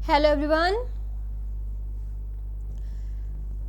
Hello everyone,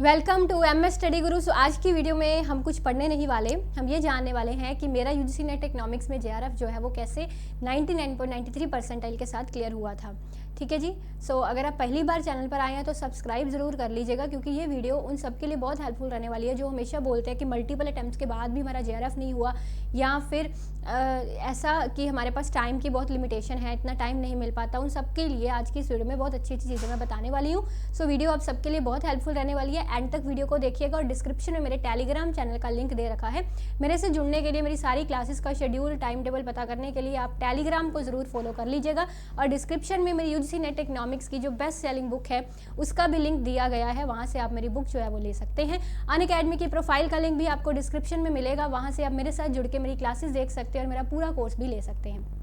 welcome to MS study guru. So आज की video में हम कुछ पढ़ने नहीं वाले, हम ये जानने वाले हैं कि मेरा UGC नेट इकोनॉमिक्स में JRF जो है वो कैसे 99.93 परसेंटाइल के साथ क्लियर हुआ था। ठीक है जी। सो अगर आप पहली बार चैनल पर आए हैं तो सब्सक्राइब ज़रूर कर लीजिएगा, क्योंकि ये वीडियो उन सब के लिए बहुत हेल्पफुल रहने वाली है जो हमेशा बोलते हैं कि मल्टीपल अटैम्प्ट्स के बाद भी हमारा JRF नहीं हुआ, या फिर ऐसा कि हमारे पास टाइम की बहुत लिमिटेशन है, इतना टाइम नहीं मिल पाता। उन सब के लिए आज की इस वीडियो में बहुत अच्छी अच्छी चीज़ें मैं बताने वाली हूँ। सो वीडियो आप सबके लिए बहुत हेल्पफुल रहने वाली है। एंड तक वीडियो को देखिएगा, और डिस्क्रिप्शन में मेरे टेलीग्राम चैनल का लिंक दे रखा है। मेरे से जुड़ने के लिए, मेरी सारी क्लासेस का शेड्यूल, टाइम टेबल पता करने के लिए आप टेलीग्राम को ज़रूर फॉलो कर लीजिएगा। और डिस्क्रिप्शन में मेरी UGC नेट इकोनॉमिक्स की जो बेस्ट सेलिंग बुक है उसका भी लिंक दिया गया है, वहाँ से आप मेरी बुक जो है वो ले सकते हैं। अनअकैडमी की प्रोफाइल का लिंक भी आपको डिस्क्रिप्शन में मिलेगा, वहाँ से आप मेरे साथ जुड़ के मेरी क्लासेस देख सकते हैं और मेरा पूरा कोर्स भी ले सकते हैं।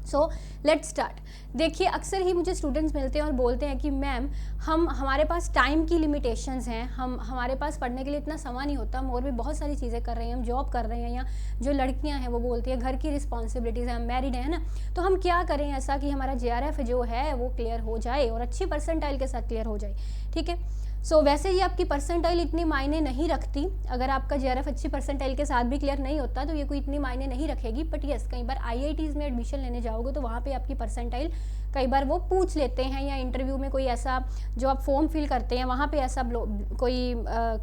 So let's start. देखिए, अक्सर ही मुझे स्टूडेंट्स मिलते हैं और बोलते हैं कि मैम हमारे पास टाइम की लिमिटेशंस हैं, हमारे पास पढ़ने के लिए इतना समय नहीं होता, हम और भी बहुत सारी चीज़ें कर रहे हैं, हम जॉब कर रहे हैं, या जो लड़कियां हैं वो बोलती हैं घर की रिस्पॉन्सिबिलिटीज़ हैं, हम मैरिड हैं ना, तो हम क्या करें ऐसा कि हमारा JRF जो है वो क्लियर हो जाए और अच्छी परसेंटाइल के साथ क्लियर हो जाए। ठीक है। सो वैसे ही आपकी परसेंटाइल इतनी मायने नहीं रखती। अगर आपका JRF अच्छी परसेंटाइल के साथ भी क्लियर नहीं होता तो ये कोई इतनी मायने नहीं रखेगी। बट यस, कई बार IITs में एडमिशन लेने जाओगे तो वहाँ पे आपकी परसेंटाइल कई बार वो पूछ लेते हैं, या इंटरव्यू में कोई ऐसा जो आप फॉर्म फिल करते हैं वहाँ पे ऐसा कोई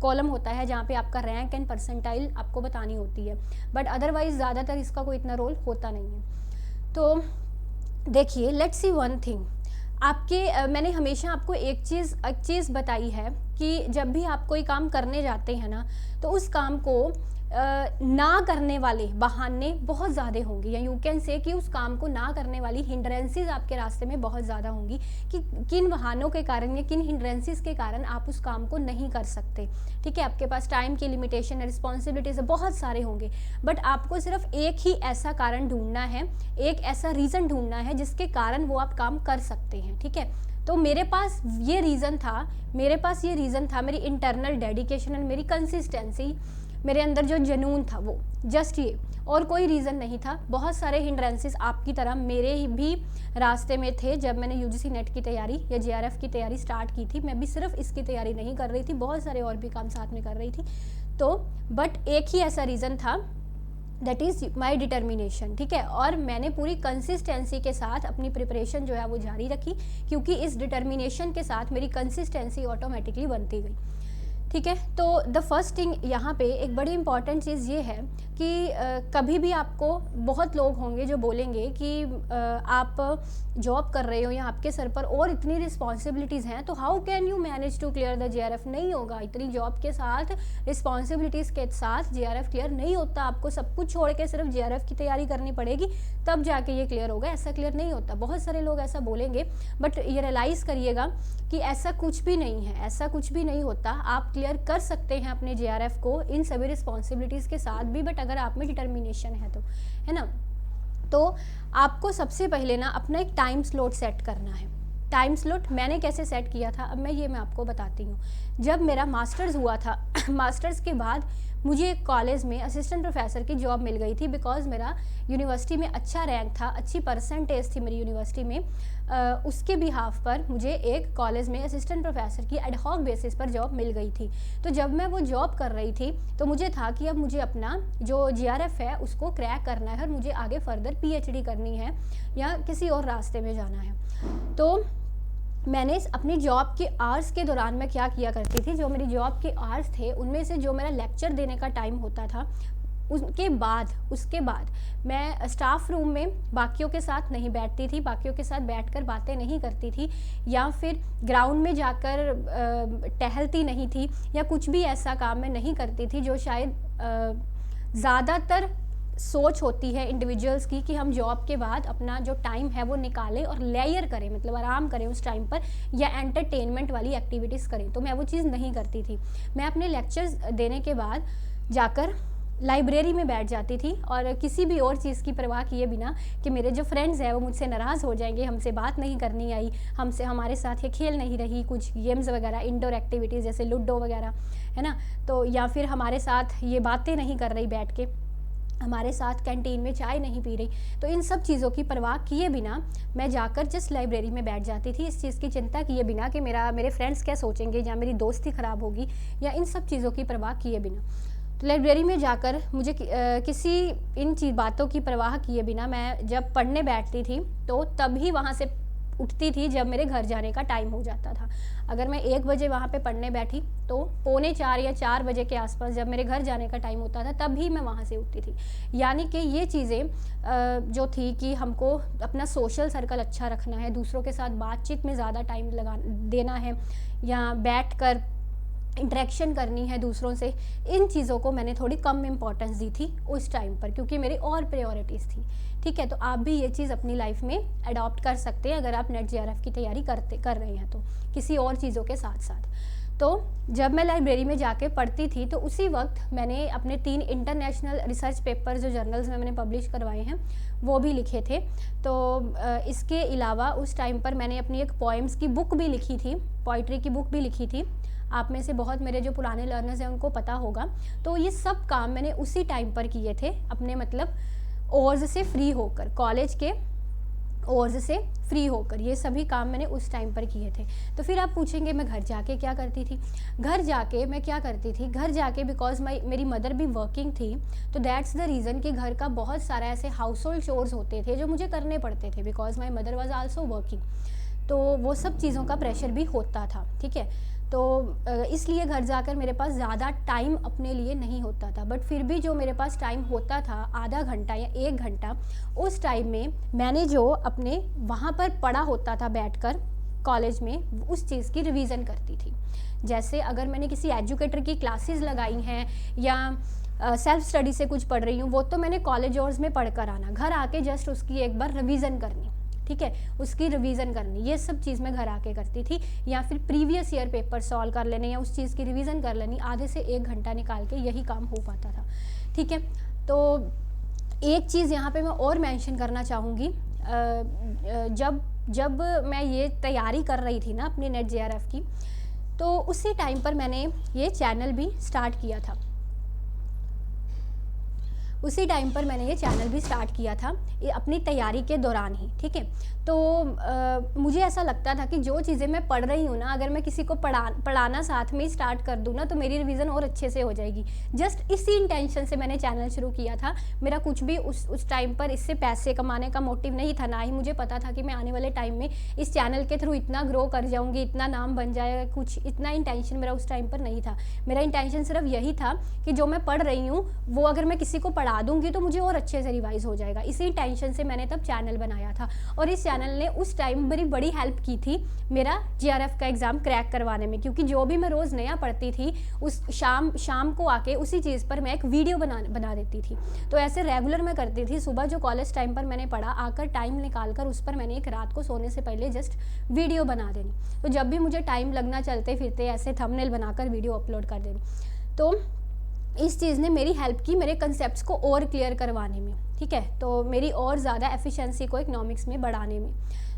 कॉलम होता है जहाँ पे आपका रैंक एंड परसेंटाइल आपको बतानी होती है। बट अदरवाइज ज़्यादातर इसका कोई इतना रोल होता नहीं है। तो देखिए, लेट्स सी वन थिंग। मैंने हमेशा आपको एक चीज़ बताई है कि जब भी आप कोई काम करने जाते हैं ना, तो उस काम को ना करने वाले बहाने बहुत ज़्यादा होंगे, या यू कैन से कि उस काम को ना करने वाली हिंड्रेंसेस आपके रास्ते में बहुत ज़्यादा होंगी कि किन बहानों के कारण या किन हिंड्रेंसेस के कारण आप उस काम को नहीं कर सकते। ठीक है, आपके पास टाइम की लिमिटेशन है, रिस्पॉन्सिबिलिटीज़ बहुत सारे होंगे, बट आपको सिर्फ एक ही ऐसा कारण ढूंढना है, एक ऐसा रीज़न ढूंढना है जिसके कारण वो आप काम कर सकते हैं। ठीक है, तो मेरे पास ये रीज़न था, मेरी इंटरनल डेडिकेशन एंड मेरी कंसिस्टेंसी, मेरे अंदर जो जुनून था वो जस्ट ये, और कोई रीज़न नहीं था। बहुत सारे हिंड्रेंसेस आपकी तरह मेरे भी रास्ते में थे जब मैंने UGC नेट की तैयारी या JRF की तैयारी स्टार्ट की थी। मैं भी सिर्फ इसकी तैयारी नहीं कर रही थी, बहुत सारे और भी काम साथ में कर रही थी। तो बट एक ही ऐसा रीज़न था, दैट इज़ माई डिटर्मिनेशन। ठीक है, और मैंने पूरी कंसिस्टेंसी के साथ अपनी प्रिपरेशन जो है वो जारी रखी, क्योंकि इस डिटर्मिनेशन के साथ मेरी कंसिस्टेंसी ऑटोमेटिकली बनती गई। ठीक है, तो द फर्स्ट थिंग यहाँ पे एक बड़ी इंपॉर्टेंट चीज़ ये है कि कभी भी आपको बहुत लोग होंगे जो बोलेंगे कि आप जॉब कर रहे हो या आपके सर पर और इतनी रिस्पॉन्सिबिलिटीज़ हैं, तो how can you manage to clear the JRF। नहीं होगा, इतनी जॉब के साथ, रिस्पॉन्सिबिलिटीज़ के साथ JRF क्लियर नहीं होता। आपको सब कुछ छोड़ के सिर्फ JRF की तैयारी करनी पड़ेगी, तब जाके ये क्लियर होगा। ऐसा क्लियर नहीं होता। बहुत सारे लोग ऐसा बोलेंगे, बट ये रियलाइज़ करिएगा कि ऐसा कुछ भी नहीं है, ऐसा कुछ भी नहीं होता। आप क्लियर कर सकते हैं अपने JRF को इन सभी रिस्पॉन्सिबिलिटीज़ के साथ भी, बट अगर आप में डिटर्मिनेशन है तो, है ना। तो आपको सबसे पहले ना अपना एक टाइम स्लॉट सेट करना है। टाइम स्लॉट मैंने कैसे सेट किया था, अब मैं आपको बताती हूँ। जब मेरा मास्टर्स हुआ था मास्टर्स के बाद मुझे एक कॉलेज में असिस्टेंट प्रोफेसर की जॉब मिल गई थी, बिकॉज मेरा यूनिवर्सिटी में अच्छा रैंक था, अच्छी परसेंटेज थी मेरी यूनिवर्सिटी में। उसके बिहाफ पर मुझे एक कॉलेज में असिस्टेंट प्रोफेसर की एडहॉक बेसिस पर जॉब मिल गई थी। तो जब मैं वो जॉब कर रही थी तो मुझे था कि अब मुझे अपना जो JRF है उसको क्रैक करना है, और मुझे आगे फर्दर PhD करनी है या किसी और रास्ते में जाना है। तो मैंने अपनी जॉब के आवर्स के दौरान मैं क्या किया करती थी, जो मेरी जॉब के आवर्स थे उनमें से जो मेरा लेक्चर देने का टाइम होता था, उसके बाद मैं स्टाफ रूम में बाकियों के साथ नहीं बैठती थी, बाकियों के साथ बैठकर बातें नहीं करती थी, या फिर ग्राउंड में जाकर टहलती नहीं थी, या कुछ भी ऐसा काम मैं नहीं करती थी जो शायद ज़्यादातर सोच होती है इंडिविजुअल्स की कि हम जॉब के बाद अपना जो टाइम है वो निकालें और लेयर करें, मतलब आराम करें उस टाइम पर, या एंटरटेनमेंट वाली एक्टिविटीज़ करें। तो मैं वो चीज़ नहीं करती थी। मैं अपने लेक्चर्स देने के बाद जाकर लाइब्रेरी में बैठ जाती थी, और किसी भी और चीज़ की परवाह किए बिना कि मेरे जो फ्रेंड्स हैं वो मुझसे नाराज़ हो जाएंगे, हमसे बात नहीं करनी आई, हमारे साथ ये खेल नहीं रही, कुछ गेम्स वगैरह, इंडोर एक्टिविटीज़ जैसे लूडो वगैरह, है ना, तो या फिर हमारे साथ ये बातें नहीं कर रही बैठ के, हमारे साथ कैंटीन में चाय नहीं पी रही। तो इन सब चीज़ों की परवाह किए बिना मैं जाकर जस्ट लाइब्रेरी में बैठ जाती थी, इस चीज़ की चिंता किए बिना कि मेरे फ्रेंड्स क्या सोचेंगे या मेरी दोस्ती ख़राब होगी, या इन सब चीज़ों की परवाह किए बिना। तो लाइब्रेरी में जाकर मुझे किसी इन बातों की परवाह किए बिना मैं जब पढ़ने बैठती थी तो तभी वहाँ से उठती थी जब मेरे घर जाने का टाइम हो जाता था। अगर मैं 1 बजे वहाँ पे पढ़ने बैठी तो 3:45 या 4 बजे के आसपास जब मेरे घर जाने का टाइम होता था तभी मैं वहाँ से उठती थी। यानी कि ये चीज़ें जो थी कि हमको अपना सोशल सर्कल अच्छा रखना है, दूसरों के साथ बातचीत में ज़्यादा टाइम देना है, या बैठ कर इंटरेक्शन करनी है दूसरों से, इन चीज़ों को मैंने थोड़ी कम इम्पोर्टेंस दी थी उस टाइम पर, क्योंकि मेरी और प्रायोरिटीज़ थी। ठीक है, तो आप भी ये चीज़ अपनी लाइफ में अडॉप्ट कर सकते हैं अगर आप नेट जेआरएफ की तैयारी कर रहे हैं तो, किसी और चीज़ों के साथ साथ। तो जब मैं लाइब्रेरी में जाके पढ़ती थी तो उसी वक्त मैंने अपने 3 इंटरनेशनल रिसर्च पेपर जो जर्नल्स में मैंने पब्लिश करवाए हैं वो भी लिखे थे। तो इसके अलावा उस टाइम पर मैंने अपनी एक पोएम्स की बुक भी लिखी थी, पोइट्री की बुक भी लिखी थी। आप में से बहुत मेरे जो पुराने लर्नर्स हैं उनको पता होगा। तो ये सब काम मैंने उसी टाइम पर किए थे, अपने मतलब ओर्स से फ्री होकर, कॉलेज के ओर्स से फ्री होकर ये सभी काम मैंने उस टाइम पर किए थे। तो फिर आप पूछेंगे मैं घर जाके क्या करती थी? घर जाके मैं क्या करती थी? घर जाके बिकॉज मेरी मदर भी वर्किंग थी, तो दैट्स द रीज़न कि घर का बहुत सारा ऐसे हाउस होल्ड चोर्स होते थे जो मुझे करने पड़ते थे, because my mother was also working. तो वो सब चीज़ों का प्रेशर भी होता था। ठीक है, तो इसलिए घर जाकर मेरे पास ज़्यादा टाइम अपने लिए नहीं होता था, बट फिर भी जो मेरे पास टाइम होता था आधा घंटा या 1 घंटा, उस टाइम में मैंने जो अपने वहाँ पर पढ़ा होता था बैठकर कॉलेज में, उस चीज़ की रिवीजन करती थी। जैसे अगर मैंने किसी एजुकेटर की क्लासेस लगाई हैं या सेल्फ स्टडी से कुछ पढ़ रही हूँ, वो तो मैंने कॉलेज आवर्स में पढ़ कर आना, घर आके जस्ट उसकी एक बार रिवीजन करनी। ठीक है, उसकी रिवीजन करनी, ये सब चीज़ मैं घर आके करती थी, या फिर प्रीवियस ईयर पेपर सॉल्व कर लेने या उस चीज़ की रिवीजन कर लेनी, आधे से 1 घंटा निकाल के यही काम हो पाता था। ठीक है, तो एक चीज़ यहाँ पे मैं और मेंशन करना चाहूँगी, जब मैं ये तैयारी कर रही थी ना अपनी नेट जेआरएफ की, तो उसी टाइम पर मैंने ये चैनल भी स्टार्ट किया था। उसी टाइम पर मैंने ये चैनल भी स्टार्ट किया था अपनी तैयारी के दौरान ही। ठीक है, तो मुझे ऐसा लगता था कि जो चीज़ें मैं पढ़ रही हूँ ना, अगर मैं किसी को पढ़ाना साथ में ही स्टार्ट कर दूँ ना, तो मेरी रिवीजन और अच्छे से हो जाएगी। जस्ट इसी इंटेंशन से मैंने चैनल शुरू किया था। मेरा कुछ भी उस टाइम पर इससे पैसे कमाने का मोटिव नहीं था, ना ही मुझे पता था कि मैं आने वाले टाइम में इस चैनल के थ्रू इतना ग्रो कर जाऊँगी, इतना नाम बन जाएगा, कुछ इतना इंटेंशन मेरा उस टाइम पर नहीं था। मेरा इंटेंशन सिर्फ यही था कि जो मैं पढ़ रही हूँ वो अगर मैं किसी को पढ़ा दूंगी तो मुझे और अच्छे से रिवाइज हो जाएगा। इसी टेंशन से मैंने तब चैनल बनाया था, और इस चैनल ने उस टाइम मेरी बड़ी हेल्प की थी मेरा जेआरएफ का एग्ज़ाम क्रैक करवाने में, क्योंकि जो भी मैं रोज़ नया पढ़ती थी उस शाम को आके उसी चीज़ पर मैं एक वीडियो बना देती थी। तो ऐसे रेगुलर मैं करती थी। सुबह जो कॉलेज टाइम पर मैंने पढ़ा, आकर टाइम निकाल कर उस पर मैंने एक रात को सोने से पहले जस्ट वीडियो बना देनी। तो जब भी मुझे टाइम लगना चलते फिरते ऐसे थंबनेल बनाकर वीडियो अपलोड कर देनी। तो इस चीज़ ने मेरी हेल्प की मेरे कंसेप्ट्स को और क्लियर करवाने में। ठीक है, तो मेरी और ज़्यादा एफिशिएंसी को इकोनॉमिक्स में बढ़ाने में।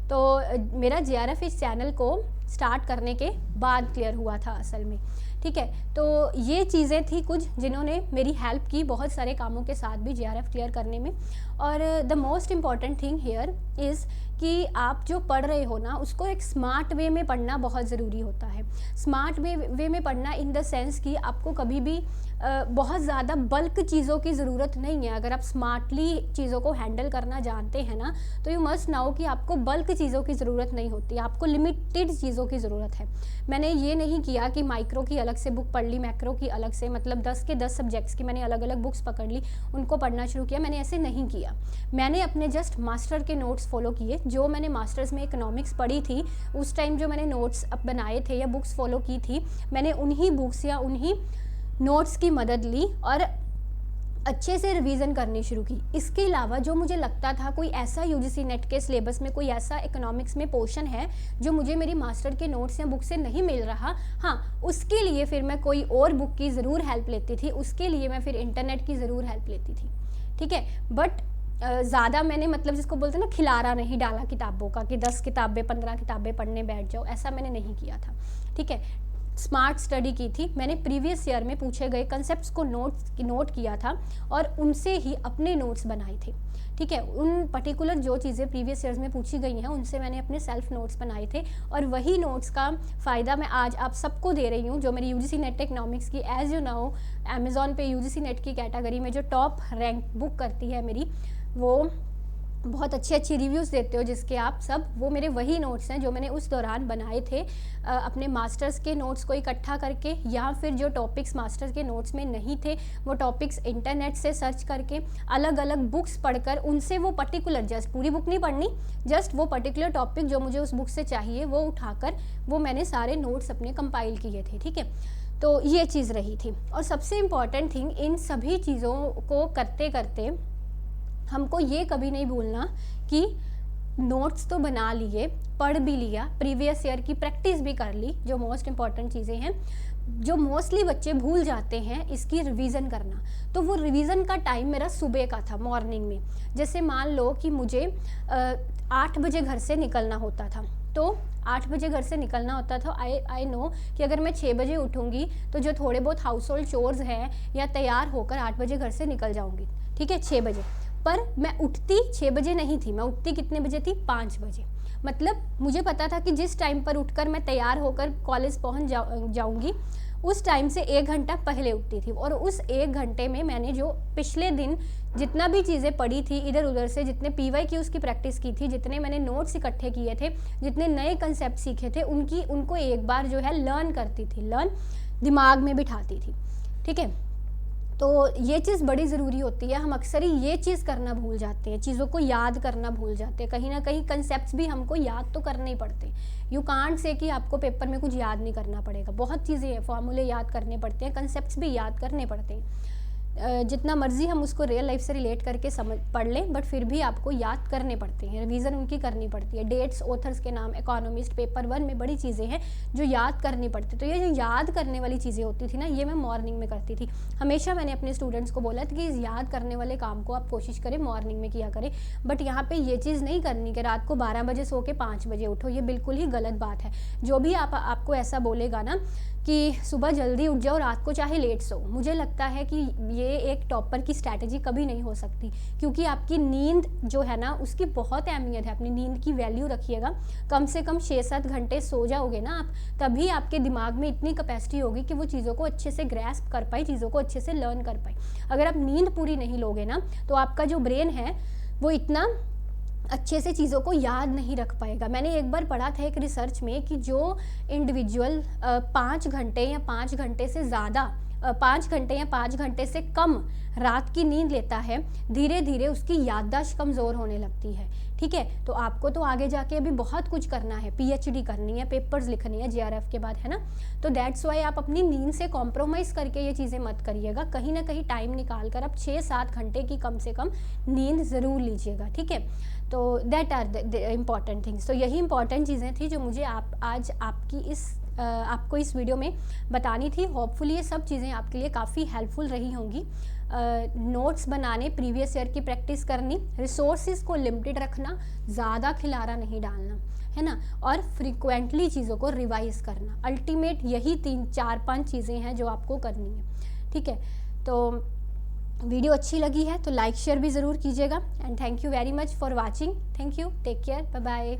तो मेरा जेआरएफ इस चैनल को स्टार्ट करने के बाद क्लियर हुआ था असल में। ठीक है, तो ये चीज़ें थी कुछ जिन्होंने मेरी हेल्प की बहुत सारे कामों के साथ भी जेआरएफ क्लियर करने में। और the most important thing here is कि आप जो पढ़ रहे हो ना, उसको एक स्मार्ट वे में पढ़ना बहुत ज़रूरी होता है। स्मार्ट वे में पढ़ना इन द सेंस कि आपको कभी भी बहुत ज़्यादा बल्क चीज़ों की ज़रूरत नहीं है। अगर आप स्मार्टली चीज़ों को हैंडल करना जानते हैं ना, तो यू मस्ट नाउ कि आपको बल्क चीज़ों की ज़रूरत नहीं होती, आपको लिमिटेड चीज़ों की ज़रूरत है। मैंने ये नहीं किया कि माइक्रो की अलग से बुक पढ़ ली, मैक्रो की अलग से, मतलब 10 के 10 सब्जेक्ट्स की मैंने अलग अलग बुक्स पकड़ ली, उनको पढ़ना शुरू किया। मैंने ऐसे नहीं किया। मैंने अपने जस्ट मास्टर के नोट्स फॉलो किए। जो मैंने मास्टर्स में इकोनॉमिक्स पढ़ी थी उस टाइम जो मैंने नोट्स अब बनाए थे या बुक्स फॉलो की थी, मैंने उन्हीं बुक्स या उन्हीं नोट्स की मदद ली और अच्छे से रिवीजन करनी शुरू की। इसके अलावा जो मुझे लगता था कोई ऐसा यूजीसी नेट के सिलेबस में कोई ऐसा इकोनॉमिक्स में पोर्शन है जो मुझे मेरी मास्टर के नोट्स या बुक से नहीं मिल रहा, हाँ, उसके लिए फिर मैं कोई और बुक की ज़रूर हेल्प लेती थी, उसके लिए मैं फिर इंटरनेट की ज़रूर हेल्प लेती थी। ठीक है, बट ज़्यादा मैंने, मतलब जिसको बोलते हैं ना, खिलारा नहीं डाला किताबों का कि 10 किताबें 15 किताबें पढ़ने बैठ जाओ, ऐसा मैंने नहीं किया था। ठीक है, स्मार्ट स्टडी की थी, मैंने प्रीवियस ईयर में पूछे गए कंसेप्ट्स को नोट किया था और उनसे ही अपने नोट्स बनाए थे। ठीक है, उन पर्टिकुलर जो चीज़ें प्रीवियस ईयर्स में पूछी गई हैं उनसे मैंने अपने सेल्फ नोट्स बनाए थे और वही नोट्स का फ़ायदा मैं आज आप सबको दे रही हूँ। जो मेरी यूजीसी नेट इकोनॉमिक्स की, एज यू नो, अमेज़ॉन पे यूजीसी नेट की कैटेगरी में जो टॉप रैंक बुक करती है मेरी, वो बहुत अच्छी रिव्यूज़ देते हो जिसके आप सब, वो मेरे वही नोट्स हैं जो मैंने उस दौरान बनाए थे अपने मास्टर्स के नोट्स को इकट्ठा करके, या फिर जो टॉपिक्स मास्टर्स के नोट्स में नहीं थे वो टॉपिक्स इंटरनेट से सर्च करके, अलग अलग बुक्स पढ़कर उनसे वो पर्टिकुलर, जस्ट पूरी बुक नहीं पढ़नी, जस्ट वो पर्टिकुलर टॉपिक जो मुझे उस बुक से चाहिए वो उठाकर वो मैंने सारे नोट्स अपने कंपाइल किए थे। ठीक है, तो ये चीज़ रही थी। और सबसे इम्पॉर्टेंट थिंग, इन सभी चीज़ों को करते करते हमको ये कभी नहीं भूलना कि नोट्स तो बना लिए, पढ़ भी लिया, प्रीवियस ईयर की प्रैक्टिस भी कर ली, जो मोस्ट इम्पॉर्टेंट चीज़ें हैं जो मोस्टली बच्चे भूल जाते हैं, इसकी रिवीजन करना। तो वो रिवीजन का टाइम मेरा सुबह का था, मॉर्निंग में। जैसे मान लो कि मुझे 8 बजे घर से निकलना होता था, तो 8 बजे घर से निकलना होता था। आई नो कि अगर मैं 6 बजे उठूँगी तो जो थोड़े बहुत हाउस होल्ड चोर्स हैं, या तैयार होकर 8 बजे घर से निकल जाऊँगी। ठीक है, 6 बजे, पर मैं उठती 6 बजे नहीं थी, मैं उठती कितने बजे थी? 5 बजे। मतलब मुझे पता था कि जिस टाइम पर उठकर मैं तैयार होकर कॉलेज पहुंच जाऊंगी, उस टाइम से 1 घंटा पहले उठती थी। और उस 1 घंटे में मैंने जो पिछले दिन जितना भी चीज़ें पढ़ी थी इधर उधर से, जितने PYQs की प्रैक्टिस की थी, जितने मैंने नोट्स इकट्ठे किए थे, जितने नए कंसेप्ट सीखे थे, उनको एक बार जो है लर्न करती थी, दिमाग में बिठाती थी। ठीक है, तो ये चीज़ बड़ी ज़रूरी होती है। हम अक्सर ही ये चीज़ करना भूल जाते हैं, चीज़ों को याद करना भूल जाते हैं। कहीं ना कहीं कंसेप्ट्स भी हमको याद तो करने ही पड़ते हैं। यू कांट से कि आपको पेपर में कुछ याद नहीं करना पड़ेगा, बहुत चीज़ें हैं, फॉर्मूले याद करने पड़ते हैं, कंसेप्ट्स भी याद करने पड़ते हैं। जितना मर्जी हम उसको रियल लाइफ से रिलेट करके पढ़ लें, बट फिर भी आपको याद करने पड़ते हैं, रिवीजन उनकी करनी पड़ती है। डेट्स, ऑथर्स के नाम, इकोनॉमिस्ट, पेपर 1 में बड़ी चीज़ें हैं जो याद करनी पड़ती। तो ये जो याद करने वाली चीज़ें होती थी ना, ये मैं मॉर्निंग में करती थी। हमेशा मैंने अपने स्टूडेंट्स को बोला था कि इस याद करने वाले काम को आप कोशिश करें मॉर्निंग में किया करें। बट यहाँ पर ये चीज़ नहीं करनी कि रात को 12 बजे सो के 5 बजे उठो, ये बिल्कुल ही गलत बात है। जो भी आपको ऐसा बोलेगा ना कि सुबह जल्दी उठ जाओ, रात को चाहे लेट सो, मुझे लगता है कि ये एक टॉपर की स्ट्रैटेजी कभी नहीं हो सकती, क्योंकि आपकी नींद जो है ना उसकी बहुत अहमियत है। अपनी नींद की वैल्यू रखिएगा, कम से कम 6-7 घंटे सो जाओगे ना आप, तभी आपके दिमाग में इतनी कैपेसिटी होगी कि वो चीज़ों को अच्छे से ग्रैस्प कर पाए, चीज़ों को अच्छे से लर्न कर पाए। अगर आप नींद पूरी नहीं लोगे ना, तो आपका जो ब्रेन है वो इतना अच्छे से चीज़ों को याद नहीं रख पाएगा। मैंने एक बार पढ़ा था एक रिसर्च में कि जो इंडिविजुअल 5 घंटे या 5 घंटे से ज़्यादा 5 घंटे या 5 घंटे से कम रात की नींद लेता है, धीरे धीरे उसकी याददाश्त कमज़ोर होने लगती है। ठीक है, तो आपको तो आगे जाके अभी बहुत कुछ करना है, PhD करनी है, पेपर्स लिखनी है JRF के बाद, है ना। तो दैट्स वाई आप अपनी नींद से कॉम्प्रोमाइज़ करके ये चीज़ें मत करिएगा। कहीं ना कहीं टाइम निकाल कर आप 6-7 घंटे की कम से कम नींद ज़रूर लीजिएगा। ठीक है, तो that are the important things. तो यही इंपॉर्टेंट चीज़ें थी जो मुझे आज आपको इस वीडियो में बतानी थी। होपफुली ये सब चीज़ें आपके लिए काफ़ी हेल्पफुल रही होंगी। नोट्स बनाने, प्रीवियस ईयर की प्रैक्टिस करनी, रिसोर्सेज को लिमिटेड रखना, ज़्यादा खिलारा नहीं डालना, है ना, और फ्रीक्वेंटली चीज़ों को रिवाइज करना। अल्टीमेट यही 3-4-5 चीज़ें हैं जो आपको करनी है। ठीक है, तो वीडियो अच्छी लगी है तो लाइक शेयर भी ज़रूर कीजिएगा। And thank you very much for watching. Thank you, take care, bye bye.